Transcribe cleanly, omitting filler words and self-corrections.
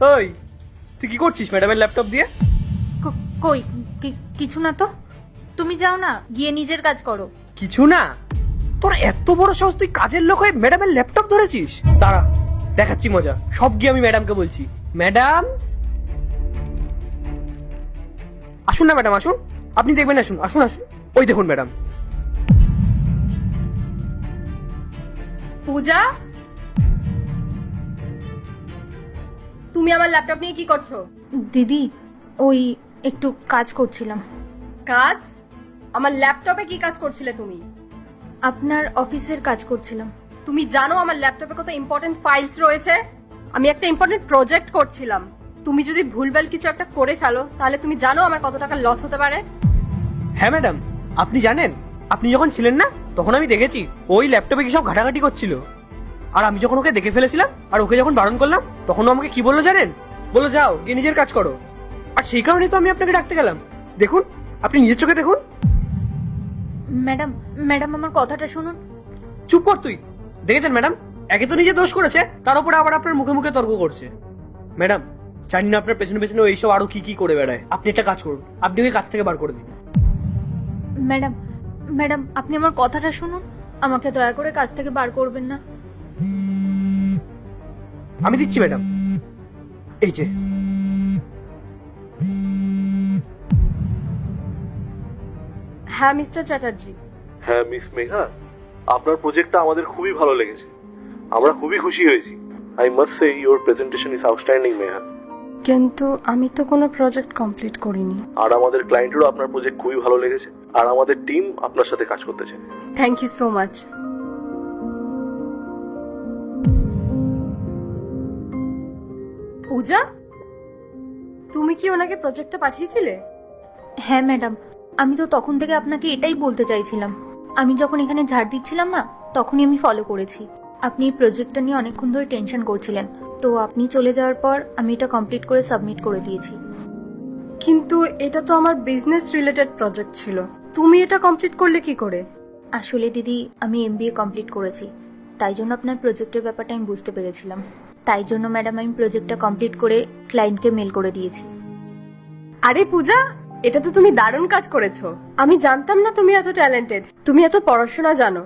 ওই তুই কি করছিস ম্যাডামের ল্যাপটপ দিয়ে? কই কিছু না তো। তুমি যাও না, গিয়ে নিজের কাজ করো। কিছু না? তোর এত বড় সাহস, তুই কাজের লোক হয়ে ম্যাডামের ল্যাপটপ ধরেছিস? দাঁড়া, দেখাচ্ছি মজা। সব গিয়ে আমি ম্যাডামকে বলছি। ম্যাডাম আসুন না ম্যাডাম, আসুন, আপনি দেখবেন, আসুন আসুন আসুন। ওই দেখুন ম্যাডাম। পূজা, তুমি আমার ল্যাপটপ নিয়ে কি করছো? দিদি, ওই একটু কাজ করছিলাম। কাজ? আমার ল্যাপটপে কি কাজ করছিলে তুমি? আপনার অফিসের কাজ করছিলাম। তুমি জানো আমার ল্যাপটপে কত ইম্পর্টেন্ট ফাইলস রয়েছে? আমি একটা ইম্পর্টেন্ট প্রজেক্ট করছিলাম। তুমি যদি ভুলভাল কিছু একটা করে ফেলো তাহলে তুমি জানো আমার কত টাকা লস হতে পারে? হ্যাঁ ম্যাডাম, আপনি জানেন, আপনি যখন ছিলেন না তখন আমি দেখেছি ওই ল্যাপটপে কি সব ঘাটাঘাটি করছিল। আর আমি যখন ওকে দেখে ফেলেছিলাম আর ওকে যখন বারণ করলাম, তখন ও আমাকে কি বললো জানেন? বললো যাও গিয়ে নিজের কাজ করো। আর সেই কারণেই তো আমি আপনাকে ডাকতে গেলাম। দেখুন, আপনি নিজের চোখে দেখুন। ম্যাডাম ম্যাডাম আমার কথাটা শুনুন। চুপ কর তুই। দেখেছেন ম্যাডাম, একে তো নিজে দোষ করেছে, তার উপরে আবার আপনার মুখে মুখে তর্ক করছে। ম্যাডাম, জানি না আপনার পেছনে পেছনে এইসব আরো কি কি করে বেড়ায়। আপনি একটা কাজ করুন, আপনি ওকে কাজ থেকে বার করে দিন। ম্যাডাম ম্যাডাম আপনি আমার কথাটা শুনুন, আমাকে দয়া করে কাজ থেকে বার করবেন না। আমি দিচ্ছি ম্যাডাম, এই যে। হ্যাঁ মিস্টার চ্যাটার্জি। হ্যাঁ মিস মেঘা, আপনার প্রজেক্টটা আমাদের খুবই ভালো লেগেছে। আমরা খুবই খুশি হয়েছি। I must say your presentation is outstanding Megha. কিন্তু আমি তো কোনো প্রজেক্ট কমপ্লিট করিনি। আর আমাদের ক্লায়েন্টেরও আপনার প্রজেক্ট খুবই ভালো লেগেছে। আর আমাদের টিম আপনার সাথে কাজ করতে চায়। Thank you so much. Puja, তুমি কি ওনাকে প্রজেক্টটা পাঠিয়েছিলে? হ্যাঁ ম্যাডাম, আমি তো তখন থেকে আপনাকে এটাই বলতে চাইছিলাম। আমি যখন এখানে ঝাড় দিচ্ছিলাম না, তখনই আমি ফলো করেছি। আপনি এই প্রজেক্টটা নিয়ে অনেকক্ষণ ধরে টেনশন করছিলেন, তো আপনি চলে যাওয়ার পর আমি এটা কমপ্লিট করে সাবমিট করে দিয়েছি। কিন্তু এটা তো আমার বিজনেস রিলেটেড প্রজেক্ট ছিল, তুমি এটা কমপ্লিট করলে কি করে? আসলে দিদি, আমি এমবিএ কমপ্লিট করেছি, তাই জন্য আপনার প্রজেক্টের ব্যাপারটা আমি বুঝতে পেরেছিলাম। তাই জন্য ম্যাডাম আমি প্রজেক্টটা কমপ্লিট করে ক্লায়েন্টকে মেল করে দিয়েছি। আরে পূজা, এটা তো তুমি দারুণ কাজ করেছো। আমি জানতাম না তুমি এত ট্যালেন্টেড, তুমি এত পড়াশোনা জানো।